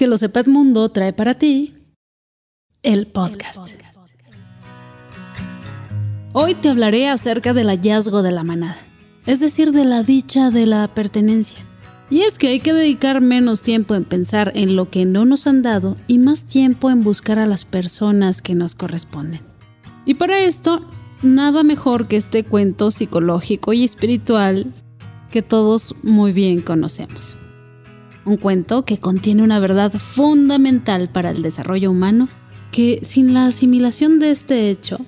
Que lo sepa Edmundo trae para ti el podcast. Hoy te hablaré acerca del hallazgo de la manada, es decir, de la dicha de la pertenencia. Y es que hay que dedicar menos tiempo en pensar en lo que no nos han dado y más tiempo en buscar a las personas que nos corresponden. Y para esto, nada mejor que este cuento psicológico y espiritual que todos muy bien conocemos. Un cuento que contiene una verdad fundamental para el desarrollo humano, que sin la asimilación de este hecho,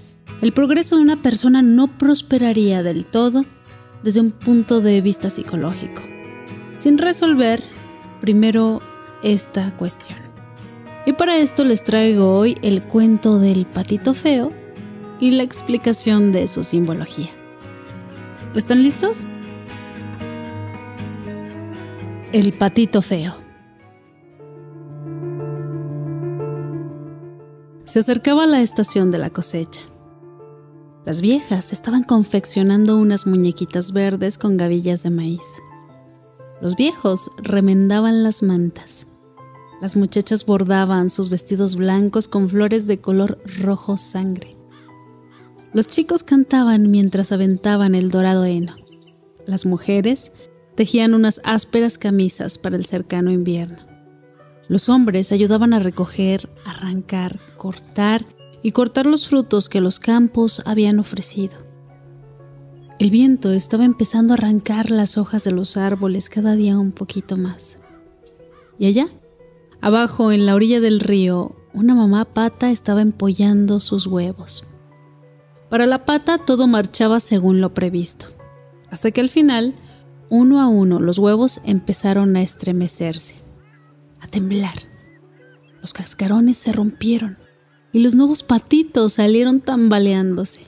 el progreso de una persona no prosperaría del todo desde un punto de vista psicológico, sin resolver primero esta cuestión. Y para esto les traigo hoy el cuento del patito feo y la explicación de su simbología. ¿Están listos? El patito feo. Se acercaba la estación de la cosecha. Las viejas estaban confeccionando unas muñequitas verdes con gavillas de maíz. Los viejos remendaban las mantas. Las muchachas bordaban sus vestidos blancos con flores de color rojo sangre. Los chicos cantaban mientras aventaban el dorado heno. Las mujeres tejían unas ásperas camisas para el cercano invierno. Los hombres ayudaban a recoger, arrancar, cortar los frutos que los campos habían ofrecido. El viento estaba empezando a arrancar las hojas de los árboles cada día un poquito más. Y allá, abajo en la orilla del río, una mamá pata estaba empollando sus huevos. Para la pata todo marchaba según lo previsto, hasta que al final, uno a uno, los huevos empezaron a estremecerse, a temblar. Los cascarones se rompieron y los nuevos patitos salieron tambaleándose.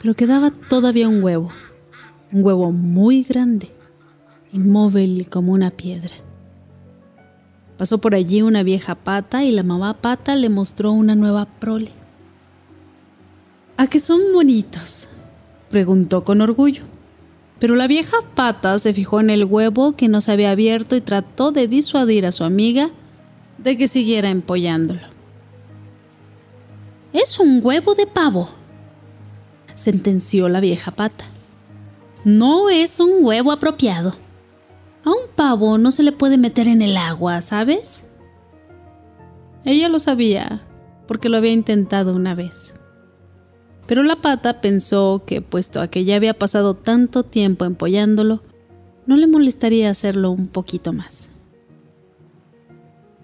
Pero quedaba todavía un huevo muy grande, inmóvil como una piedra. Pasó por allí una vieja pata y la mamá pata le mostró una nueva prole. ¿A qué son bonitos?, preguntó con orgullo. Pero la vieja pata se fijó en el huevo que no se había abierto y trató de disuadir a su amiga de que siguiera empollándolo. «Es un huevo de pavo», sentenció la vieja pata. «No es un huevo apropiado. A un pavo no se le puede meter en el agua, ¿sabes?». Ella lo sabía, porque lo había intentado una vez. Pero la pata pensó que, puesto a que ya había pasado tanto tiempo empollándolo, no le molestaría hacerlo un poquito más.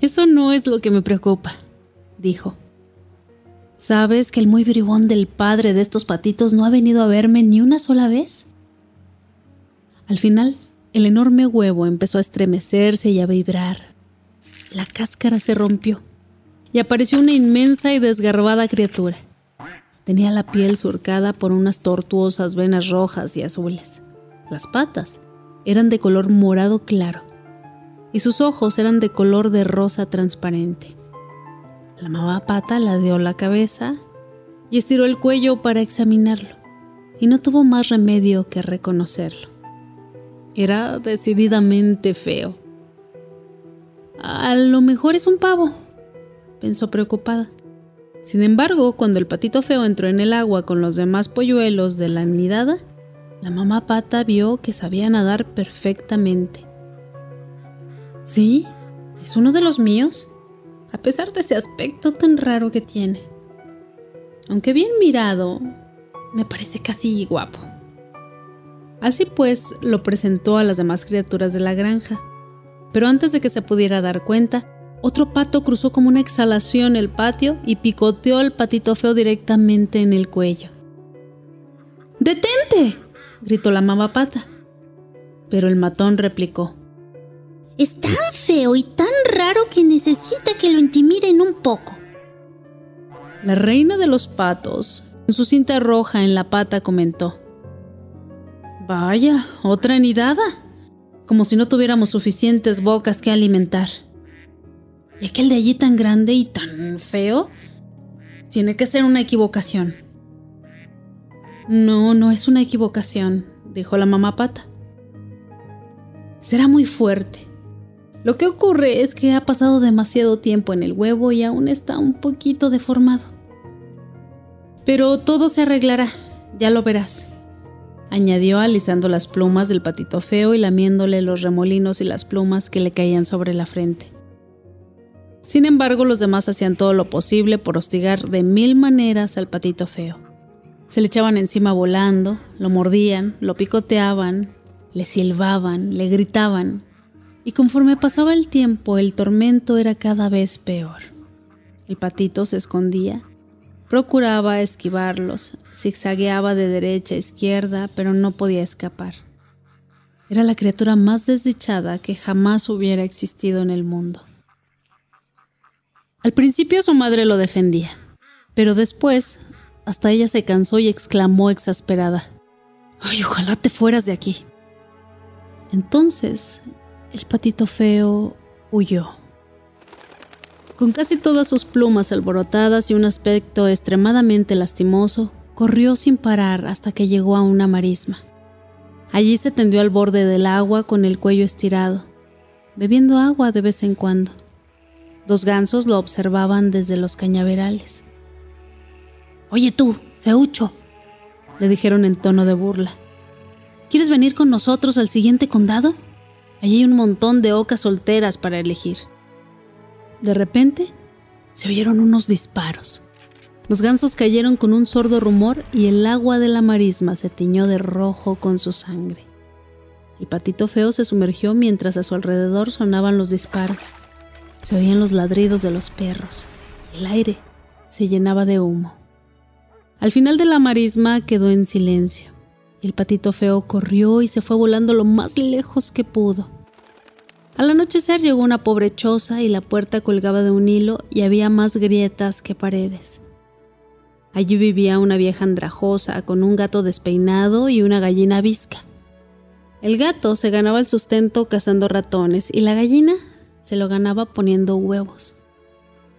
«Eso no es lo que me preocupa», dijo. «¿Sabes que el muy bribón del padre de estos patitos no ha venido a verme ni una sola vez?». Al final, el enorme huevo empezó a estremecerse y a vibrar. La cáscara se rompió y apareció una inmensa y desgarbada criatura. Tenía la piel surcada por unas tortuosas venas rojas y azules. Las patas eran de color morado claro y sus ojos eran de color de rosa transparente. La mamá pata ladeó la cabeza y estiró el cuello para examinarlo, y no tuvo más remedio que reconocerlo. Era decididamente feo. «A lo mejor es un pavo», pensó preocupada. Sin embargo, cuando el patito feo entró en el agua con los demás polluelos de la nidada, la mamá pata vio que sabía nadar perfectamente. «Sí, es uno de los míos, a pesar de ese aspecto tan raro que tiene. Aunque bien mirado, me parece casi guapo». Así pues, lo presentó a las demás criaturas de la granja. Pero antes de que se pudiera dar cuenta, otro pato cruzó como una exhalación el patio y picoteó al patito feo directamente en el cuello. «¡Detente!», gritó la mamá pata. Pero el matón replicó: «Es tan feo y tan raro que necesita que lo intimiden un poco». La reina de los patos, con su cinta roja en la pata, comentó: «Vaya, otra nidada, como si no tuviéramos suficientes bocas que alimentar. Y aquel de allí tan grande y tan feo, tiene que ser una equivocación». «No, no es una equivocación», dijo la mamá pata. «Será muy fuerte, Lo que ocurre es que ha pasado demasiado tiempo en el huevo y aún está un poquito deformado. Pero todo se arreglará, ya lo verás, añadió alisando las plumas del patito feo y lamiéndole los remolinos y las plumas que le caían sobre la frente. Sin embargo, los demás hacían todo lo posible por hostigar de 1000 maneras al patito feo. Se le echaban encima volando, lo mordían, lo picoteaban, le silbaban, le gritaban. Y conforme pasaba el tiempo, el tormento era cada vez peor. El patito se escondía, procuraba esquivarlos, zigzagueaba de derecha a izquierda, pero no podía escapar. Era la criatura más desdichada que jamás hubiera existido en el mundo. Al principio su madre lo defendía, pero después hasta ella se cansó y exclamó exasperada: ¡Ay, ojalá te fueras de aquí! Entonces el patito feo huyó. Con casi todas sus plumas alborotadas y un aspecto extremadamente lastimoso, corrió sin parar hasta que llegó a una marisma. Allí se tendió al borde del agua con el cuello estirado, bebiendo agua de vez en cuando. 2 gansos lo observaban desde los cañaverales. «Oye tú, feucho», le dijeron en tono de burla, ¿quieres venir con nosotros al siguiente condado? Allí hay un montón de ocas solteras para elegir. De repente, se oyeron unos disparos. Los gansos cayeron con un sordo rumor y el agua de la marisma se tiñó de rojo con su sangre. El patito feo se sumergió mientras a su alrededor sonaban los disparos. Se oían los ladridos de los perros y el aire se llenaba de humo. Al final de la marisma quedó en silencio y el patito feo corrió y se fue volando lo más lejos que pudo. Al anochecer llegó a una pobre choza y la puerta colgaba de un hilo y había más grietas que paredes. Allí vivía una vieja andrajosa con un gato despeinado y una gallina bizca. El gato se ganaba el sustento cazando ratones y la gallina se lo ganaba poniendo huevos.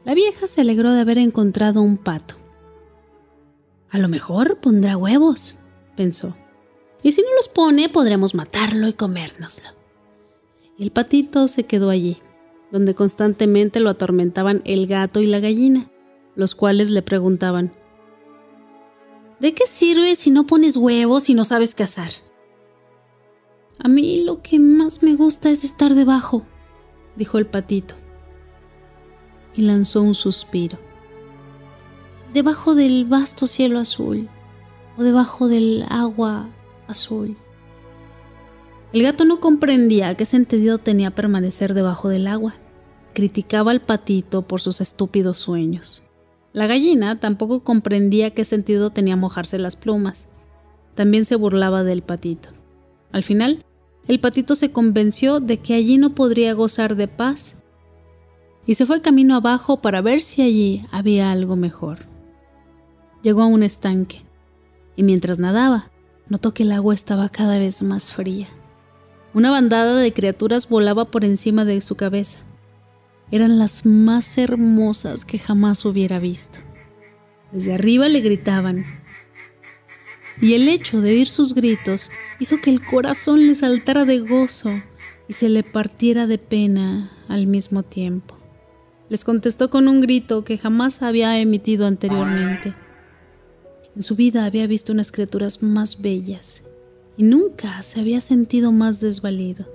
La vieja se alegró de haber encontrado un pato. A lo mejor pondrá huevos, pensó. Y si no los pone, podremos matarlo y comérnoslo. Y el patito se quedó allí, donde constantemente lo atormentaban el gato y la gallina, los cuales le preguntaban: ¿de qué sirve si no pones huevos y no sabes cazar? A mí lo que más me gusta es estar debajo, dijo el patito, y lanzó un suspiro. Debajo del vasto cielo azul, o debajo del agua azul. El gato no comprendía qué sentido tenía permanecer debajo del agua. Criticaba al patito por sus estúpidos sueños. La gallina tampoco comprendía qué sentido tenía mojarse las plumas. También se burlaba del patito. Al final, el patito se convenció de que allí no podría gozar de paz y se fue camino abajo para ver si allí había algo mejor. Llegó a un estanque y mientras nadaba, notó que el agua estaba cada vez más fría. Una bandada de criaturas volaba por encima de su cabeza. Eran las más hermosas que jamás hubiera visto. Desde arriba le gritaban, y el hecho de oír sus gritos hizo que el corazón le saltara de gozo y se le partiera de pena al mismo tiempo. Les contestó con un grito que jamás había emitido anteriormente. En su vida había visto unas criaturas más bellas y nunca se había sentido más desvalido.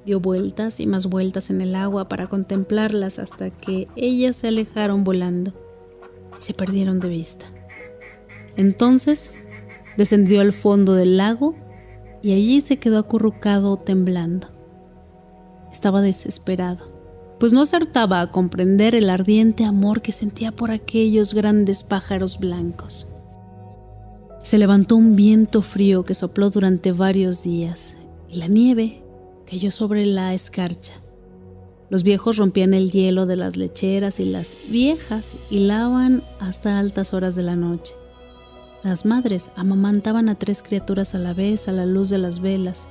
Dio vueltas y más vueltas en el agua para contemplarlas hasta que ellas se alejaron volando y se perdieron de vista. Entonces descendió al fondo del lago y allí se quedó acurrucado temblando. Estaba desesperado, pues no acertaba a comprender el ardiente amor que sentía por aquellos grandes pájaros blancos. Se levantó un viento frío que sopló durante varios días y la nieve cayó sobre la escarcha. Los viejos rompían el hielo de las lecheras y las viejas hilaban hasta altas horas de la noche. Las madres amamantaban a 3 criaturas a la vez a la luz de las velas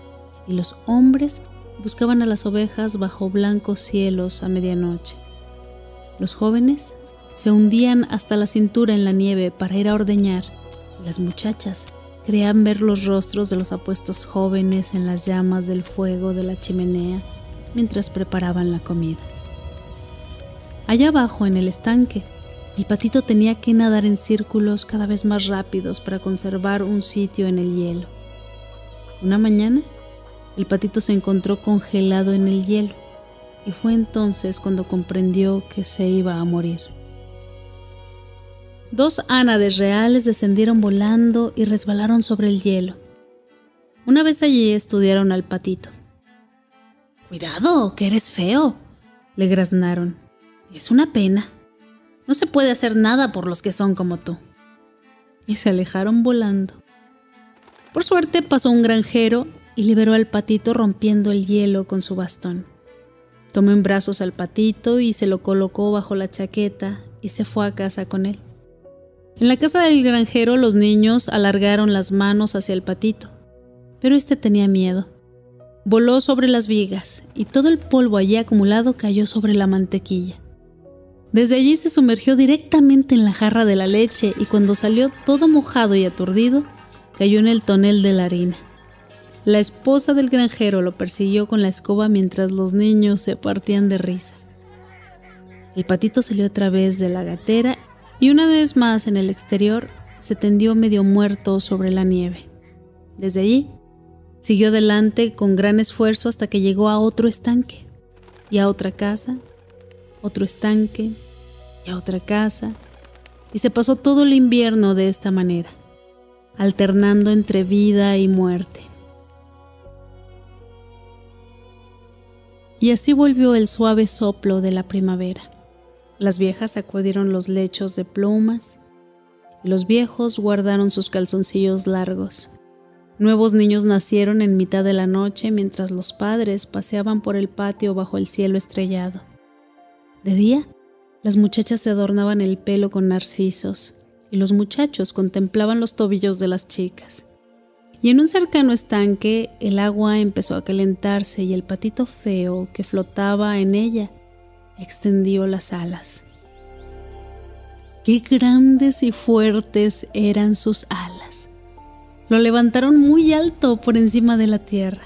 y los hombres buscaban a las ovejas bajo blancos cielos a medianoche. Los jóvenes se hundían hasta la cintura en la nieve para ir a ordeñar y las muchachas creían ver los rostros de los apuestos jóvenes en las llamas del fuego de la chimenea mientras preparaban la comida. Allá abajo, en el estanque, el patito tenía que nadar en círculos cada vez más rápidos para conservar un sitio en el hielo. Una mañana, el patito se encontró congelado en el hielo y fue entonces cuando comprendió que se iba a morir. 2 ánades reales descendieron volando y resbalaron sobre el hielo. Una vez allí estudiaron al patito. «Cuidado, que eres feo», le graznaron. «Es una pena. No se puede hacer nada por los que son como tú». Y se alejaron volando. Por suerte pasó un granjero y liberó al patito rompiendo el hielo con su bastón. Tomó en brazos al patito y se lo colocó bajo la chaqueta y se fue a casa con él. En la casa del granjero los niños alargaron las manos hacia el patito, pero este tenía miedo. Voló sobre las vigas y todo el polvo allí acumulado cayó sobre la mantequilla. Desde allí se sumergió directamente en la jarra de la leche y cuando salió todo mojado y aturdido, cayó en el tonel de la harina. La esposa del granjero lo persiguió con la escoba mientras los niños se partían de risa. El patito salió a través de la gatera y una vez más en el exterior se tendió medio muerto sobre la nieve. Desde allí, siguió adelante con gran esfuerzo hasta que llegó a otro estanque, y a otra casa, otro estanque, y a otra casa, y se pasó todo el invierno de esta manera, alternando entre vida y muerte. Y así volvió el suave soplo de la primavera. Las viejas sacudieron los lechos de plumas, y los viejos guardaron sus calzoncillos largos. Nuevos niños nacieron en mitad de la noche mientras los padres paseaban por el patio bajo el cielo estrellado. De día, las muchachas se adornaban el pelo con narcisos y los muchachos contemplaban los tobillos de las chicas. Y en un cercano estanque el agua empezó a calentarse y el patito feo que flotaba en ella extendió las alas. ¡Qué grandes y fuertes eran sus alas! Lo levantaron muy alto por encima de la tierra.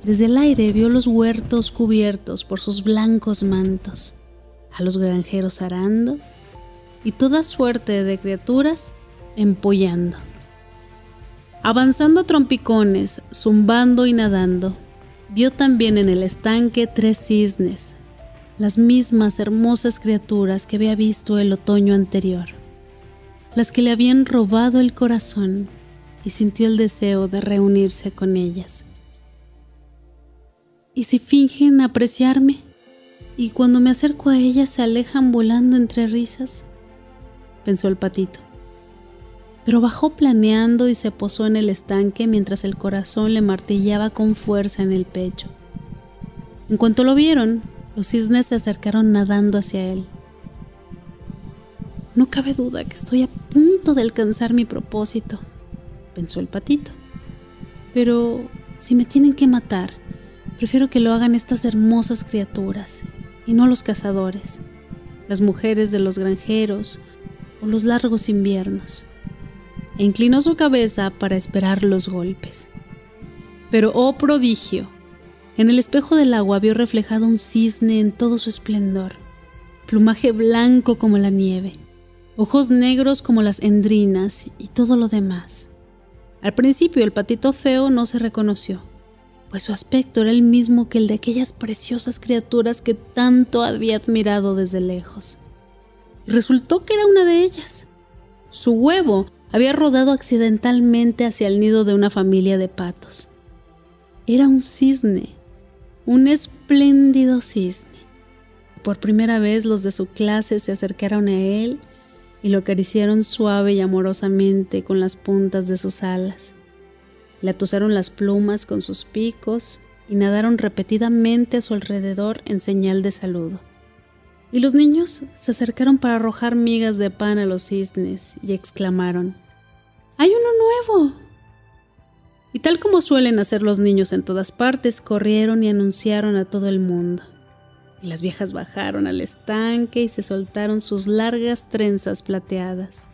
Desde el aire vio los huertos cubiertos por sus blancos mantos, a los granjeros arando y toda suerte de criaturas empollando. Avanzando a trompicones, zumbando y nadando, vio también en el estanque 3 cisnes, las mismas hermosas criaturas que había visto el otoño anterior, las que le habían robado el corazón, y sintió el deseo de reunirse con ellas. ¿Y si fingen apreciarme? ¿Y cuando me acerco a ellas se alejan volando entre risas? Pensó el patito. Pero bajó planeando y se posó en el estanque mientras el corazón le martillaba con fuerza en el pecho. En cuanto lo vieron, los cisnes se acercaron nadando hacia él. No cabe duda que estoy a punto de alcanzar mi propósito, pensó el patito. Pero si me tienen que matar, prefiero que lo hagan estas hermosas criaturas y no los cazadores, las mujeres de los granjeros o los largos inviernos. E inclinó su cabeza para esperar los golpes. Pero ¡oh prodigio! En el espejo del agua vio reflejado un cisne en todo su esplendor, plumaje blanco como la nieve, ojos negros como las endrinas y todo lo demás. Al principio el patito feo no se reconoció, pues su aspecto era el mismo que el de aquellas preciosas criaturas que tanto había admirado desde lejos. Y resultó que era una de ellas. Su huevo había rodado accidentalmente hacia el nido de una familia de patos. Era un cisne, un espléndido cisne. Por primera vez los de su clase se acercaron a él y lo acariciaron suave y amorosamente con las puntas de sus alas. Le atusaron las plumas con sus picos y nadaron repetidamente a su alrededor en señal de saludo. Y los niños se acercaron para arrojar migas de pan a los cisnes y exclamaron: ¡Hay uno nuevo! Y tal como suelen hacer los niños en todas partes, corrieron y anunciaron a todo el mundo. Y las viejas bajaron al estanque y se soltaron sus largas trenzas plateadas.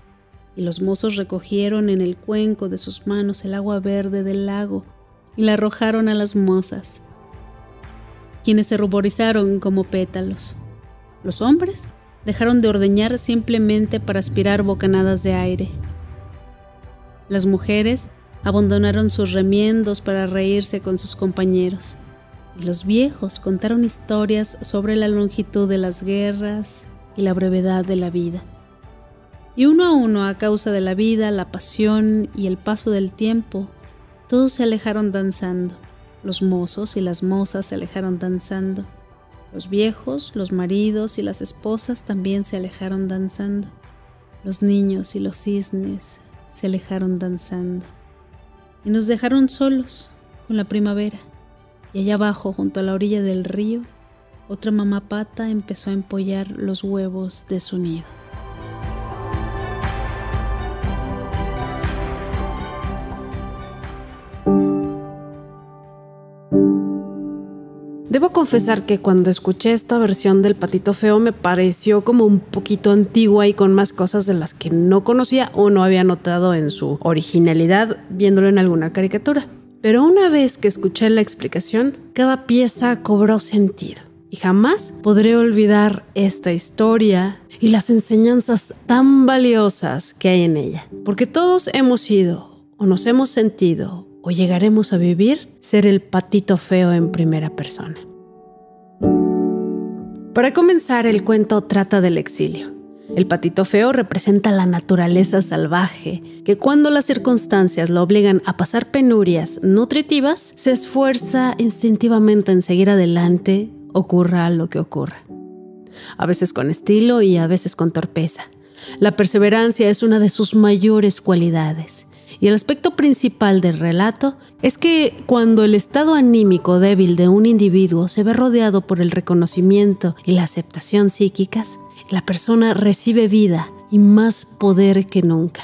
Y los mozos recogieron en el cuenco de sus manos el agua verde del lago y la arrojaron a las mozas. quienes se ruborizaron como pétalos. Los hombres dejaron de ordeñar simplemente para aspirar bocanadas de aire. Las mujeres abandonaron sus remiendos para reírse con sus compañeros. Y los viejos contaron historias sobre la longitud de las guerras y la brevedad de la vida. Y uno a uno, a causa de la vida, la pasión y el paso del tiempo, todos se alejaron danzando. Los mozos y las mozas se alejaron danzando. Los viejos, los maridos y las esposas también se alejaron danzando. Los niños y los cisnes se alejaron danzando. Y nos dejaron solos con la primavera. Y allá abajo, junto a la orilla del río, otra mamá pata empezó a empollar los huevos de su nido. Debo confesar que cuando escuché esta versión del Patito Feo me pareció como un poquito antigua y con más cosas de las que no conocía o no había notado en su originalidad viéndolo en alguna caricatura. Pero una vez que escuché la explicación, cada pieza cobró sentido. Y jamás podré olvidar esta historia y las enseñanzas tan valiosas que hay en ella. Porque todos hemos sido o nos hemos sentido o llegaremos a vivir ser el patito feo en primera persona. Para comenzar, el cuento trata del exilio. El patito feo representa la naturaleza salvaje, que cuando las circunstancias lo obligan a pasar penurias nutritivas, se esfuerza instintivamente en seguir adelante, ocurra lo que ocurra. A veces con estilo y a veces con torpeza. La perseverancia es una de sus mayores cualidades. Y el aspecto principal del relato es que cuando el estado anímico débil de un individuo se ve rodeado por el reconocimiento y la aceptación psíquicas, la persona recibe vida y más poder que nunca.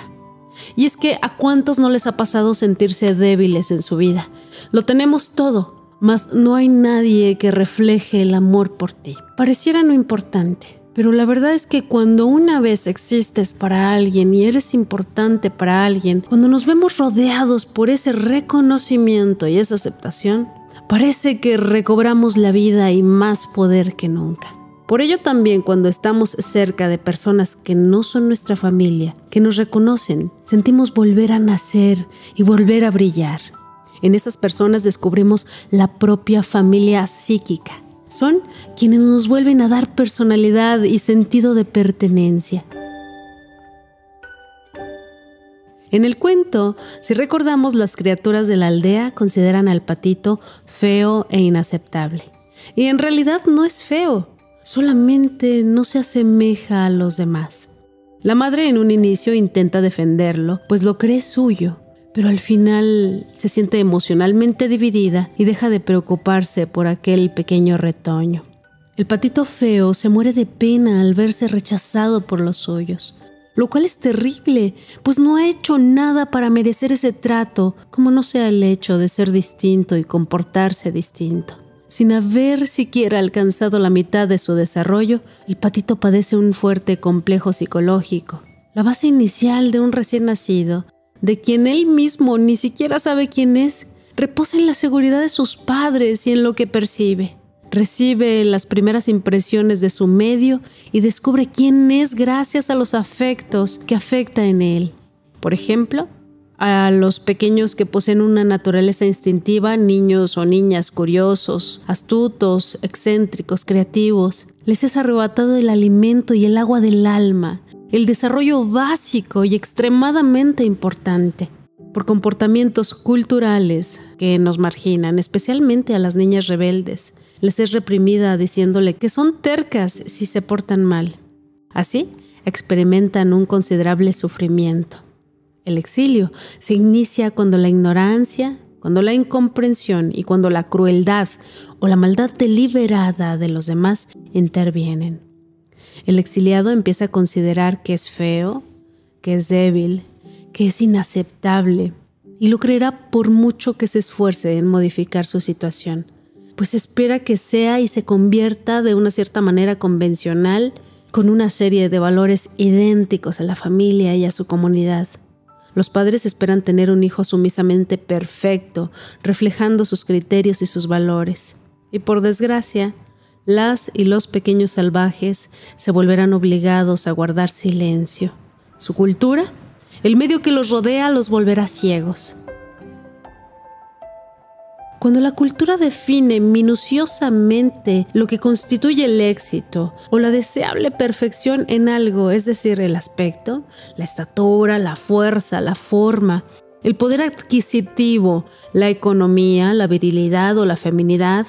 Y es que ¿a cuántos no les ha pasado sentirse débiles en su vida? Lo tenemos todo, mas no hay nadie que refleje el amor por ti. Pareciera no importante. Pero la verdad es que cuando una vez existes para alguien y eres importante para alguien, cuando nos vemos rodeados por ese reconocimiento y esa aceptación, parece que recobramos la vida y más poder que nunca. Por ello también cuando estamos cerca de personas que no son nuestra familia, que nos reconocen, sentimos volver a nacer y volver a brillar. En esas personas descubrimos la propia familia psíquica. Son quienes nos vuelven a dar personalidad y sentido de pertenencia. En el cuento, si recordamos, las criaturas de la aldea consideran al patito feo e inaceptable. Y en realidad no es feo, solamente no se asemeja a los demás. La madre en un inicio intenta defenderlo, pues lo cree suyo. Pero al final se siente emocionalmente dividida y deja de preocuparse por aquel pequeño retoño. El patito feo se muere de pena al verse rechazado por los suyos, lo cual es terrible, pues no ha hecho nada para merecer ese trato, como no sea el hecho de ser distinto y comportarse distinto. Sin haber siquiera alcanzado la mitad de su desarrollo, el patito padece un fuerte complejo psicológico, la base inicial de un recién nacido, de quien él mismo ni siquiera sabe quién es, reposa en la seguridad de sus padres y en lo que percibe. Recibe las primeras impresiones de su medio y descubre quién es gracias a los afectos que afecta en él. Por ejemplo, a los pequeños que poseen una naturaleza instintiva, niños o niñas curiosos, astutos, excéntricos, creativos, les es arrebatado el alimento y el agua del alma, el desarrollo básico y extremadamente importante, por comportamientos culturales que nos marginan, especialmente a las niñas rebeldes. Les es reprimida diciéndole que son tercas si se portan mal. Así, experimentan un considerable sufrimiento. El exilio se inicia cuando la ignorancia, cuando la incomprensión y cuando la crueldad o la maldad deliberada de los demás intervienen. El exiliado empieza a considerar que es feo, que es débil, que es inaceptable, y lo creerá por mucho que se esfuerce en modificar su situación, pues espera que sea y se convierta de una cierta manera convencional, con una serie de valores idénticos a la familia y a su comunidad. Los padres esperan tener un hijo sumisamente perfecto, reflejando sus criterios y sus valores. Y por desgracia, las y los pequeños salvajes se volverán obligados a guardar silencio. Su cultura, el medio que los rodea, los volverá ciegos. Cuando la cultura define minuciosamente lo que constituye el éxito o la deseable perfección en algo, es decir, el aspecto, la estatura, la fuerza, la forma, el poder adquisitivo, la economía, la virilidad o la feminidad,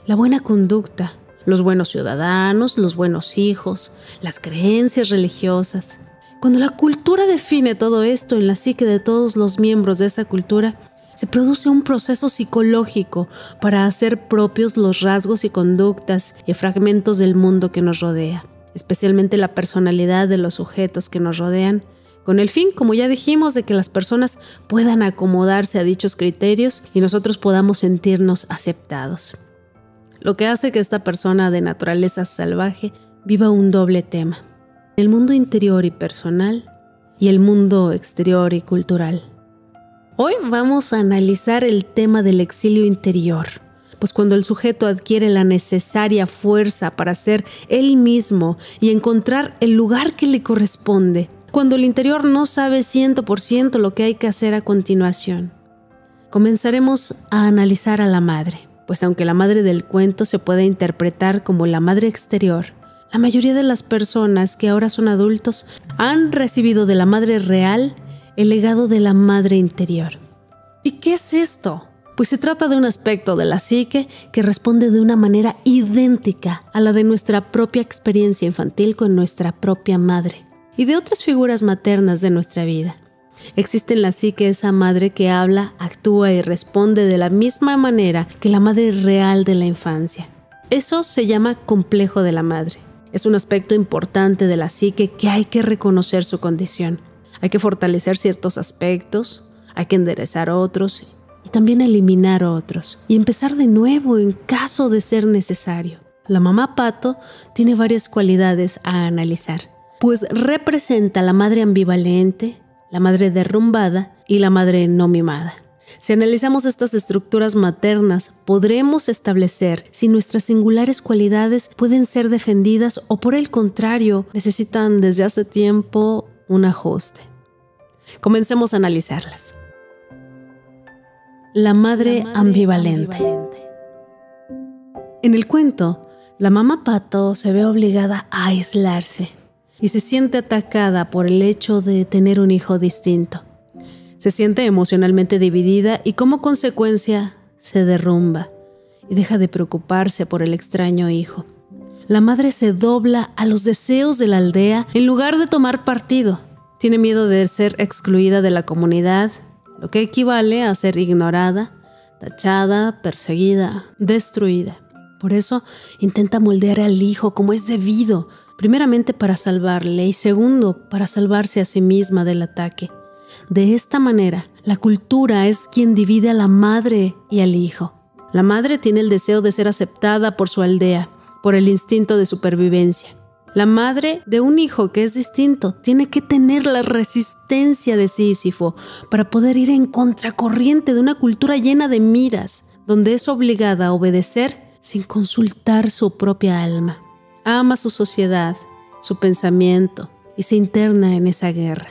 la buena conducta, los buenos ciudadanos, los buenos hijos, las creencias religiosas. Cuando la cultura define todo esto en la psique de todos los miembros de esa cultura, se produce un proceso psicológico para hacer propios los rasgos y conductas y fragmentos del mundo que nos rodea, especialmente la personalidad de los sujetos que nos rodean, con el fin, como ya dijimos, de que las personas puedan acomodarse a dichos criterios y nosotros podamos sentirnos aceptados. Lo que hace que esta persona de naturaleza salvaje viva un doble tema: el mundo interior y personal y el mundo exterior y cultural. Hoy vamos a analizar el tema del exilio interior, pues cuando el sujeto adquiere la necesaria fuerza para ser él mismo y encontrar el lugar que le corresponde, cuando el interior no sabe 100% lo que hay que hacer a continuación. Comenzaremos a analizar a la madre, pues aunque la madre del cuento se puede interpretar como la madre exterior, la mayoría de las personas que ahora son adultos han recibido de la madre real el legado de la madre interior. ¿Y qué es esto? Pues se trata de un aspecto de la psique que responde de una manera idéntica a la de nuestra propia experiencia infantil con nuestra propia madre y de otras figuras maternas de nuestra vida. Existe en la psique esa madre que habla, actúa y responde de la misma manera que la madre real de la infancia. Eso se llama complejo de la madre. Es un aspecto importante de la psique que hay que reconocer su condición. Hay que fortalecer ciertos aspectos, hay que enderezar otros y también eliminar otros y empezar de nuevo en caso de ser necesario. La mamá pato tiene varias cualidades a analizar, pues representa la madre ambivalente, la madre derrumbada y la madre no mimada. Si analizamos estas estructuras maternas, podremos establecer si nuestras singulares cualidades pueden ser defendidas o, por el contrario, necesitan desde hace tiempo un ajuste. Comencemos a analizarlas. La madre ambivalente. En el cuento, la mamá pato se ve obligada a aislarse y se siente atacada por el hecho de tener un hijo distinto. Se siente emocionalmente dividida y como consecuencia se derrumba y deja de preocuparse por el extraño hijo. La madre se dobla a los deseos de la aldea en lugar de tomar partido. Tiene miedo de ser excluida de la comunidad, lo que equivale a ser ignorada, tachada, perseguida, destruida. Por eso intenta moldear al hijo como es debido, primeramente para salvarle y segundo, para salvarse a sí misma del ataque. De esta manera, la cultura es quien divide a la madre y al hijo. La madre tiene el deseo de ser aceptada por su aldea, por el instinto de supervivencia. La madre de un hijo que es distinto tiene que tener la resistencia de Sísifo para poder ir en contracorriente de una cultura llena de miras, donde es obligada a obedecer sin consultar su propia alma. Ama su sociedad, su pensamiento y se interna en esa guerra.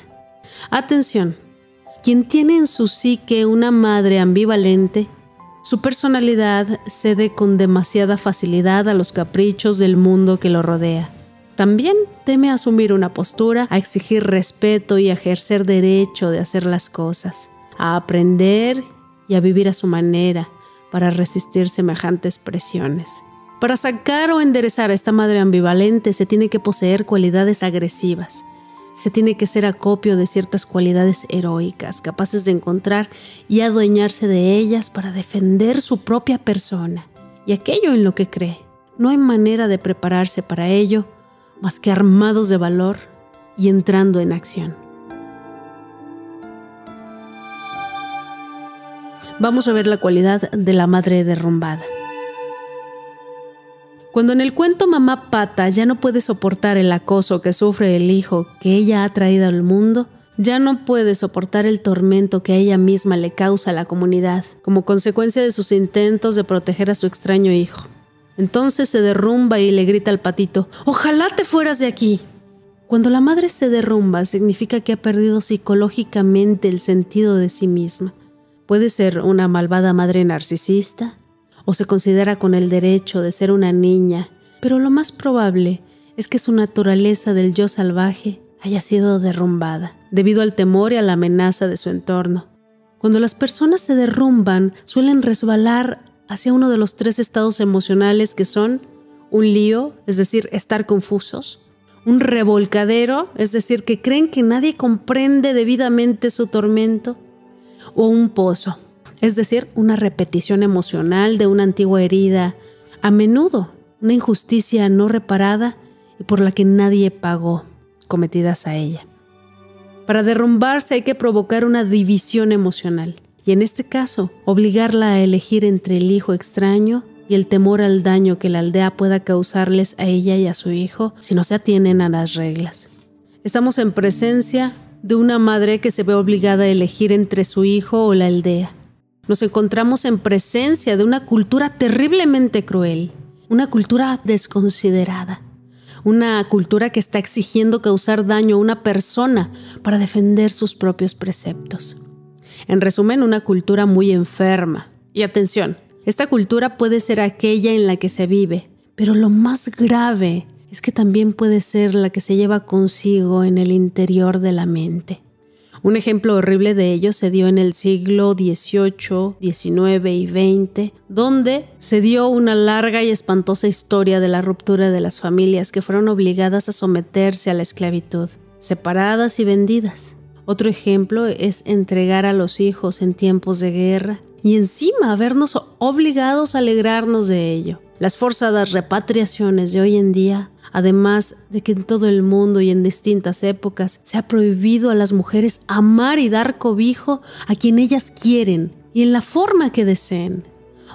Atención, quien tiene en su psique una madre ambivalente, su personalidad cede con demasiada facilidad a los caprichos del mundo que lo rodea. También teme asumir una postura, a exigir respeto y a ejercer derecho de hacer las cosas, a aprender y a vivir a su manera para resistir semejantes presiones. Para sacar o enderezar a esta madre ambivalente se tiene que poseer cualidades agresivas. Se tiene que ser acopio de ciertas cualidades heroicas, capaces de encontrar y adueñarse de ellas para defender su propia persona y aquello en lo que cree. No hay manera de prepararse para ello más que armados de valor y entrando en acción. Vamos a ver la cualidad de la madre derrumbada. Cuando en el cuento Mamá Pata ya no puede soportar el acoso que sufre el hijo que ella ha traído al mundo, ya no puede soportar el tormento que a ella misma le causa a la comunidad, como consecuencia de sus intentos de proteger a su extraño hijo. Entonces se derrumba y le grita al patito: «¡Ojalá te fueras de aquí!». Cuando la madre se derrumba, significa que ha perdido psicológicamente el sentido de sí misma. Puede ser una malvada madre narcisista, o se considera con el derecho de ser una niña, pero lo más probable es que su naturaleza del yo salvaje haya sido derrumbada, debido al temor y a la amenaza de su entorno. Cuando las personas se derrumban, suelen resbalar hacia uno de los 3 estados emocionales que son un lío, es decir, estar confusos, un revolcadero, es decir, que creen que nadie comprende debidamente su tormento, o un pozo, es decir, una repetición emocional de una antigua herida, a menudo una injusticia no reparada y por la que nadie pagó, cometidas a ella. Para derrumbarse hay que provocar una división emocional. Y en este caso, obligarla a elegir entre el hijo extraño y el temor al daño que la aldea pueda causarles a ella y a su hijo si no se atienen a las reglas. Estamos en presencia de una madre que se ve obligada a elegir entre su hijo o la aldea. Nos encontramos en presencia de una cultura terriblemente cruel, una cultura desconsiderada, una cultura que está exigiendo causar daño a una persona para defender sus propios preceptos. En resumen, una cultura muy enferma. Y atención, esta cultura puede ser aquella en la que se vive, pero lo más grave es que también puede ser la que se lleva consigo en el interior de la mente. Un ejemplo horrible de ello se dio en el siglo XVIII, XIX y XX, donde se dio una larga y espantosa historia de la ruptura de las familias que fueron obligadas a someterse a la esclavitud, separadas y vendidas. Otro ejemplo es entregar a los hijos en tiempos de guerra y encima vernos obligados a alegrarnos de ello. Las forzadas repatriaciones de hoy en día, además de que en todo el mundo y en distintas épocas se ha prohibido a las mujeres amar y dar cobijo a quien ellas quieren y en la forma que deseen.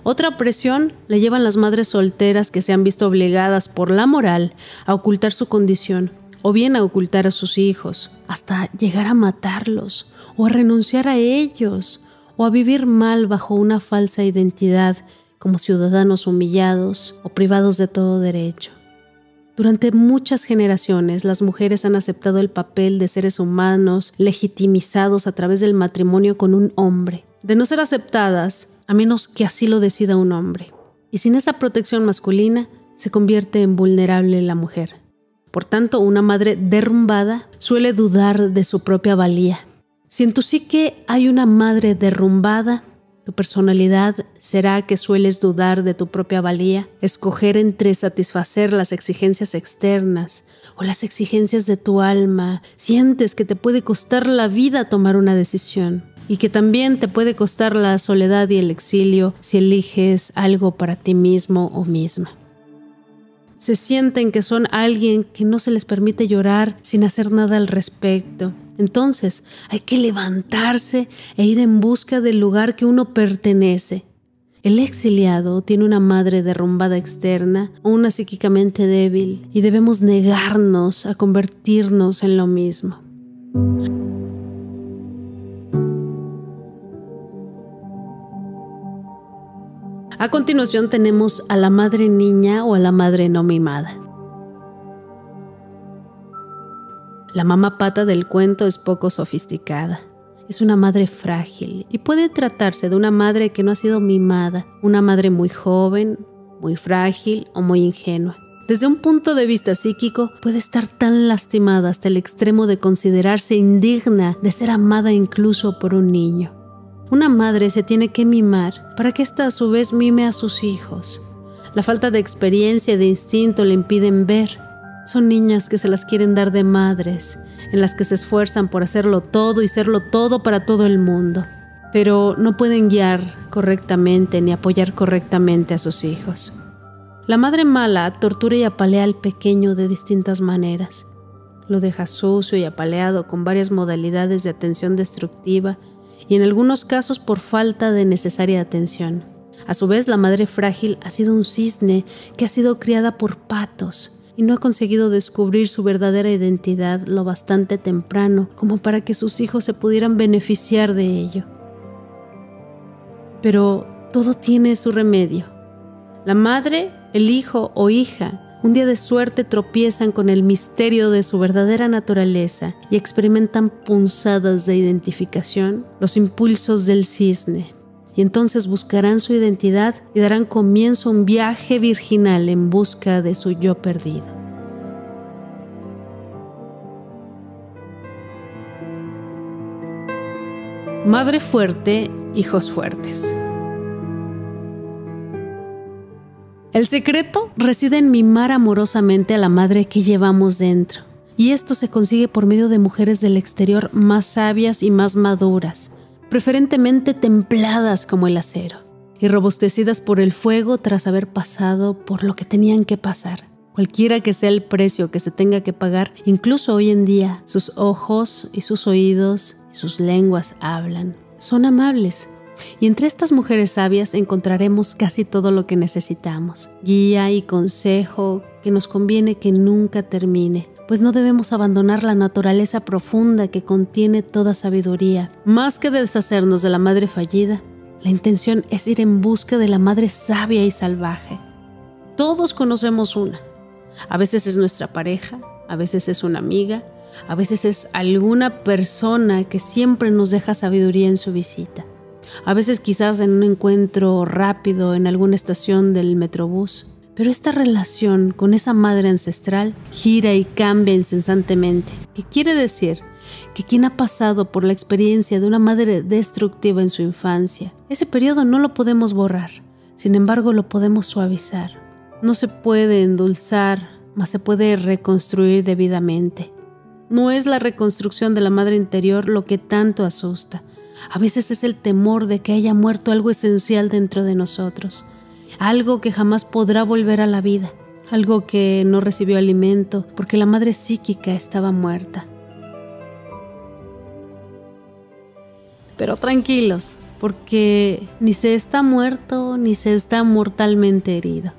Otra presión le llevan las madres solteras que se han visto obligadas por la moral a ocultar su condición, o bien a ocultar a sus hijos, hasta llegar a matarlos, o a renunciar a ellos, o a vivir mal bajo una falsa identidad como ciudadanos humillados o privados de todo derecho. Durante muchas generaciones, las mujeres han aceptado el papel de seres humanos legitimizados a través del matrimonio con un hombre, de no ser aceptadas a menos que así lo decida un hombre. Y sin esa protección masculina, se convierte en vulnerable la mujer. Por tanto, una madre derrumbada suele dudar de su propia valía. Si en tu psique hay una madre derrumbada, tu personalidad será que sueles dudar de tu propia valía, escoger entre satisfacer las exigencias externas o las exigencias de tu alma. Sientes que te puede costar la vida tomar una decisión y que también te puede costar la soledad y el exilio si eliges algo para ti mismo o misma. Se sienten que son alguien que no se les permite llorar sin hacer nada al respecto. Entonces hay que levantarse e ir en busca del lugar que uno pertenece. El exiliado tiene una madre derrumbada externa o una psíquicamente débil y debemos negarnos a convertirnos en lo mismo. A continuación tenemos a la madre niña o a la madre no mimada. La mamá pata del cuento es poco sofisticada. Es una madre frágil y puede tratarse de una madre que no ha sido mimada, una madre muy joven, muy frágil o muy ingenua. Desde un punto de vista psíquico, puede estar tan lastimada hasta el extremo de considerarse indigna de ser amada incluso por un niño. Una madre se tiene que mimar para que ésta a su vez mime a sus hijos. La falta de experiencia y de instinto le impiden ver. Son niñas que se las quieren dar de madres, en las que se esfuerzan por hacerlo todo y serlo todo para todo el mundo, pero no pueden guiar correctamente ni apoyar correctamente a sus hijos. La madre mala tortura y apalea al pequeño de distintas maneras. Lo deja sucio y apaleado con varias modalidades de atención destructiva y en algunos casos por falta de necesaria atención. A su vez, la madre frágil ha sido un cisne que ha sido criada por patos, y no ha conseguido descubrir su verdadera identidad lo bastante temprano como para que sus hijos se pudieran beneficiar de ello. Pero todo tiene su remedio. La madre, el hijo o hija, un día de suerte tropiezan con el misterio de su verdadera naturaleza y experimentan punzadas de identificación, los impulsos del cisne. Y entonces buscarán su identidad y darán comienzo a un viaje virginal en busca de su yo perdido. Madre fuerte, hijos fuertes. El secreto reside en mimar amorosamente a la madre que llevamos dentro. Y esto se consigue por medio de mujeres del exterior más sabias y más maduras, preferentemente templadas como el acero, y robustecidas por el fuego tras haber pasado por lo que tenían que pasar. Cualquiera que sea el precio que se tenga que pagar, incluso hoy en día, sus ojos y sus oídos y sus lenguas hablan. Son amables. Y entre estas mujeres sabias encontraremos casi todo lo que necesitamos. Guía y consejo que nos conviene que nunca termine, pues no debemos abandonar la naturaleza profunda que contiene toda sabiduría. Más que deshacernos de la madre fallida, la intención es ir en busca de la madre sabia y salvaje. Todos conocemos una. A veces es nuestra pareja, a veces es una amiga, a veces es alguna persona que siempre nos deja sabiduría en su visita. A veces quizás en un encuentro rápido en alguna estación del metrobús. Pero esta relación con esa madre ancestral gira y cambia incesantemente. ¿Qué quiere decir? Que quien ha pasado por la experiencia de una madre destructiva en su infancia, ese periodo no lo podemos borrar, sin embargo lo podemos suavizar. No se puede endulzar, mas se puede reconstruir debidamente. No es la reconstrucción de la madre interior lo que tanto asusta. A veces es el temor de que haya muerto algo esencial dentro de nosotros, algo que jamás podrá volver a la vida, algo que no recibió alimento porque la madre psíquica estaba muerta. Pero tranquilos, porque ni se está muerto ni se está mortalmente herido.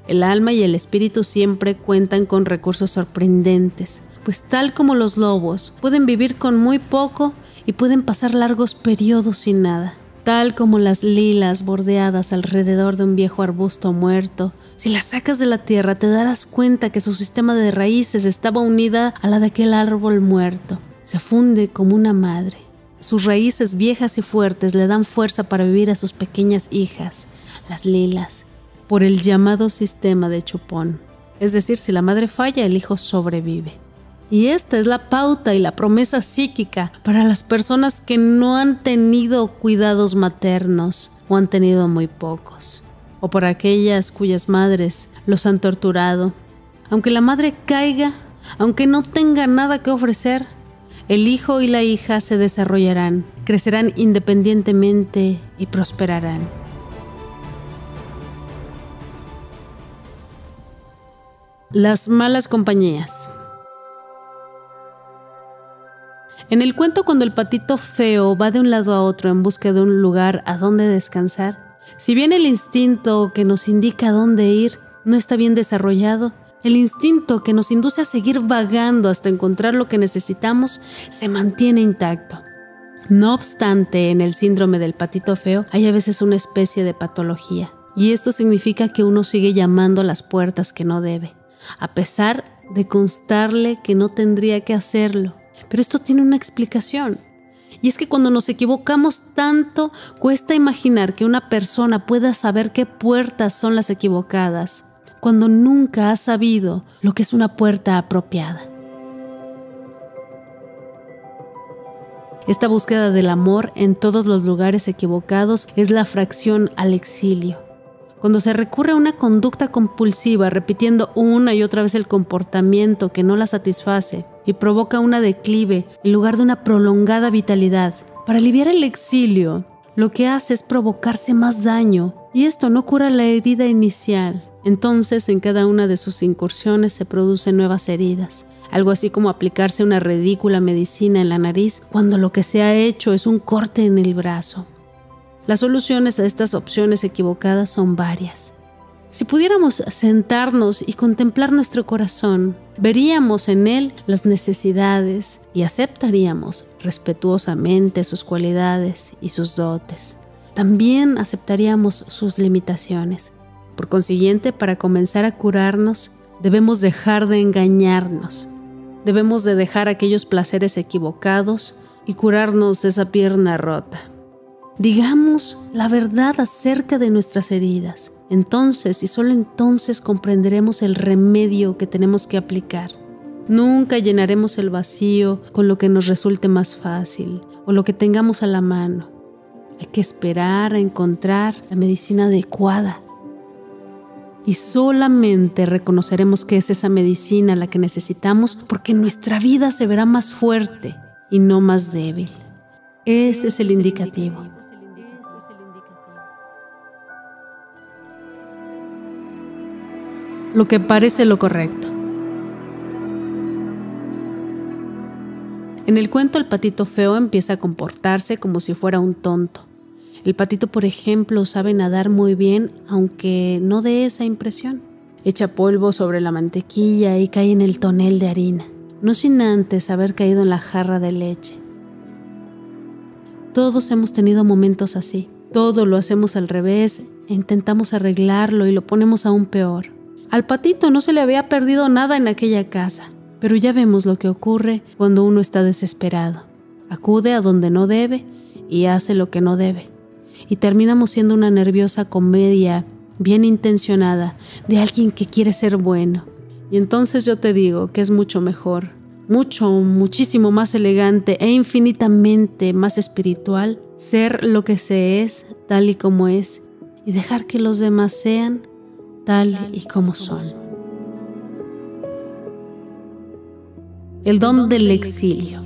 El alma y el espíritu siempre cuentan con recursos sorprendentes, pues tal como los lobos pueden vivir con muy poco y pueden pasar largos periodos sin nada. Tal como las lilas bordeadas alrededor de un viejo arbusto muerto, si las sacas de la tierra te darás cuenta que su sistema de raíces estaba unida a la de aquel árbol muerto. Se funde como una madre. Sus raíces viejas y fuertes le dan fuerza para vivir a sus pequeñas hijas, las lilas, por el llamado sistema de Chupón. Es decir, si la madre falla, el hijo sobrevive. Y esta es la pauta y la promesa psíquica para las personas que no han tenido cuidados maternos o han tenido muy pocos, o por aquellas cuyas madres los han torturado. Aunque la madre caiga, aunque no tenga nada que ofrecer, el hijo y la hija se desarrollarán, crecerán independientemente y prosperarán. Las malas compañías. En el cuento, cuando el patito feo va de un lado a otro en busca de un lugar a donde descansar, si bien el instinto que nos indica a dónde ir no está bien desarrollado, el instinto que nos induce a seguir vagando hasta encontrar lo que necesitamos se mantiene intacto. No obstante, en el síndrome del patito feo hay a veces una especie de patología, y esto significa que uno sigue llamando a las puertas que no debe, a pesar de constarle que no tendría que hacerlo. Pero esto tiene una explicación, y es que cuando nos equivocamos tanto, cuesta imaginar que una persona pueda saber qué puertas son las equivocadas, cuando nunca ha sabido lo que es una puerta apropiada. Esta búsqueda del amor en todos los lugares equivocados es la fracción al exilio. Cuando se recurre a una conducta compulsiva repitiendo una y otra vez el comportamiento que no la satisface y provoca una declive en lugar de una prolongada vitalidad, para aliviar el exilio, lo que hace es provocarse más daño, y esto no cura la herida inicial. Entonces, en cada una de sus incursiones se producen nuevas heridas, algo así como aplicarse una ridícula medicina en la nariz cuando lo que se ha hecho es un corte en el brazo. Las soluciones a estas opciones equivocadas son varias. Si pudiéramos sentarnos y contemplar nuestro corazón, veríamos en él las necesidades y aceptaríamos respetuosamente sus cualidades y sus dotes. También aceptaríamos sus limitaciones. Por consiguiente, para comenzar a curarnos, debemos dejar de engañarnos. Debemos de dejar aquellos placeres equivocados y curarnos esa pierna rota. Digamos la verdad acerca de nuestras heridas. Entonces y solo entonces comprenderemos el remedio que tenemos que aplicar. Nunca llenaremos el vacío con lo que nos resulte más fácil o lo que tengamos a la mano. Hay que esperar a encontrar la medicina adecuada. Y solamente reconoceremos que es esa medicina la que necesitamos porque nuestra vida se verá más fuerte y no más débil. Ese es el indicativo. Lo que parece lo correcto. En el cuento, el patito feo empieza a comportarse como si fuera un tonto. El patito, por ejemplo, sabe nadar muy bien, aunque no dé esa impresión. Echa polvo sobre la mantequilla y cae en el tonel de harina, no sin antes haber caído en la jarra de leche. Todos hemos tenido momentos así. Todo lo hacemos al revés e intentamos arreglarlo y lo ponemos aún peor. Al patito no se le había perdido nada en aquella casa, pero ya vemos lo que ocurre cuando uno está desesperado. Acude a donde no debe y hace lo que no debe. Y terminamos siendo una nerviosa comedia bien intencionada de alguien que quiere ser bueno. Y entonces yo te digo que es mucho mejor, muchísimo más elegante e infinitamente más espiritual ser lo que se es, tal y como es, y dejar que los demás sean tal y como son. El don del exilio.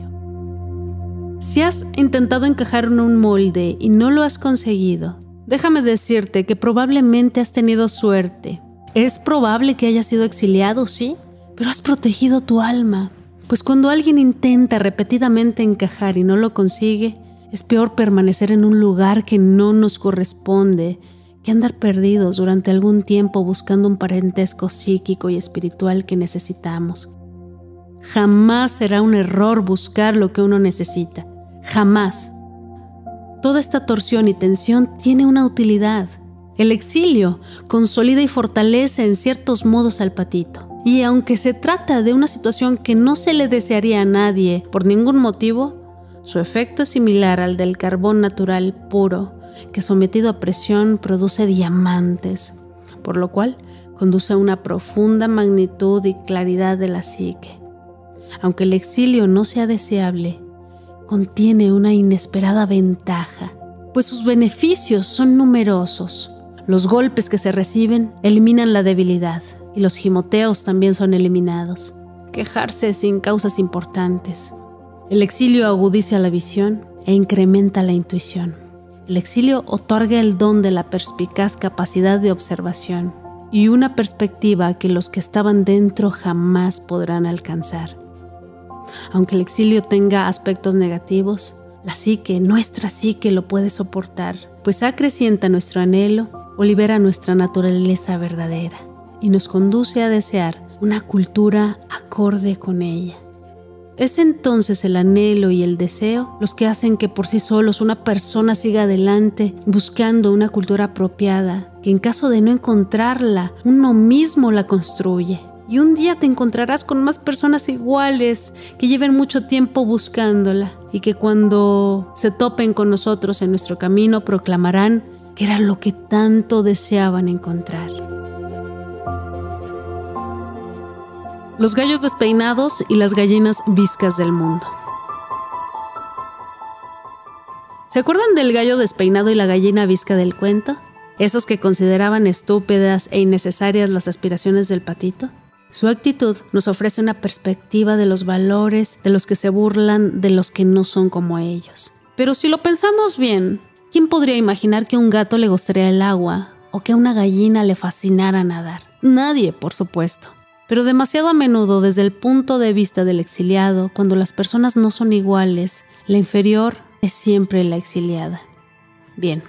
Si has intentado encajar en un molde y no lo has conseguido, déjame decirte que probablemente has tenido suerte. Es probable que hayas sido exiliado, sí, pero has protegido tu alma. Pues cuando alguien intenta repetidamente encajar y no lo consigue, es peor permanecer en un lugar que no nos corresponde que andar perdidos durante algún tiempo buscando un parentesco psíquico y espiritual que necesitamos. Jamás será un error buscar lo que uno necesita. Jamás. Toda esta torsión y tensión tiene una utilidad. El exilio consolida y fortalece en ciertos modos al patito. Y aunque se trata de una situación que no se le desearía a nadie por ningún motivo, su efecto es similar al del carbón natural puro, que sometido a presión produce diamantes, por lo cual conduce a una profunda magnitud y claridad de la psique. Aunque el exilio no sea deseable, contiene una inesperada ventaja, pues sus beneficios son numerosos. Los golpes que se reciben eliminan la debilidad y los gimoteos también son eliminados. Quejarse sin causas importantes. El exilio agudiza la visión e incrementa la intuición. El exilio otorga el don de la perspicaz capacidad de observación y una perspectiva que los que estaban dentro jamás podrán alcanzar. Aunque el exilio tenga aspectos negativos, la psique, nuestra psique, lo puede soportar, pues acrecienta nuestro anhelo o libera nuestra naturaleza verdadera y nos conduce a desear una cultura acorde con ella. Es entonces el anhelo y el deseo los que hacen que por sí solos una persona siga adelante buscando una cultura apropiada, que en caso de no encontrarla, uno mismo la construye. Y un día te encontrarás con más personas iguales que lleven mucho tiempo buscándola y que cuando se topen con nosotros en nuestro camino proclamarán que era lo que tanto deseaban encontrar. Los gallos despeinados y las gallinas viscas del mundo. ¿Se acuerdan del gallo despeinado y la gallina visca del cuento? Esos que consideraban estúpidas e innecesarias las aspiraciones del patito. Su actitud nos ofrece una perspectiva de los valores de los que se burlan de los que no son como ellos. Pero si lo pensamos bien, ¿quién podría imaginar que a un gato le gustaría el agua o que a una gallina le fascinara nadar? Nadie, por supuesto. Pero demasiado a menudo, desde el punto de vista del exiliado, cuando las personas no son iguales, la inferior es siempre la exiliada. Bien,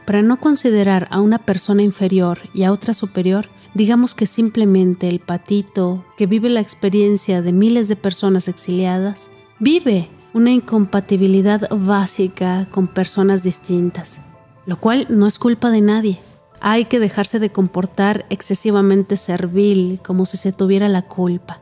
Para no considerar a una persona inferior y a otra superior, digamos que simplemente el patito que vive la experiencia de miles de personas exiliadas, vive una incompatibilidad básica con personas distintas, lo cual no es culpa de nadie. Hay que dejarse de comportar excesivamente servil, como si se tuviera la culpa.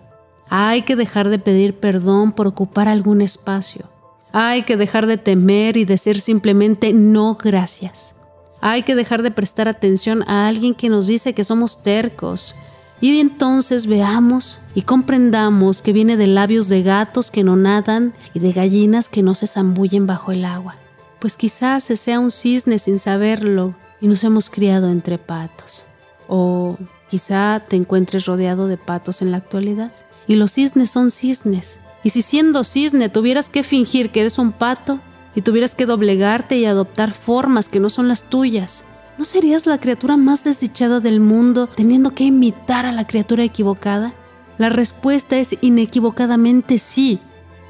Hay que dejar de pedir perdón por ocupar algún espacio. Hay que dejar de temer y decir simplemente no gracias. Hay que dejar de prestar atención a alguien que nos dice que somos tercos. Y entonces veamos y comprendamos que viene de labios de gatos que no nadan y de gallinas que no se zambullen bajo el agua. Pues quizás se sea un cisne sin saberlo y nos hemos criado entre patos. O quizá te encuentres rodeado de patos en la actualidad. Y los cisnes son cisnes. Y si siendo cisne tuvieras que fingir que eres un pato y tuvieras que doblegarte y adoptar formas que no son las tuyas, ¿no serías la criatura más desdichada del mundo teniendo que imitar a la criatura equivocada? La respuesta es inequivocadamente sí,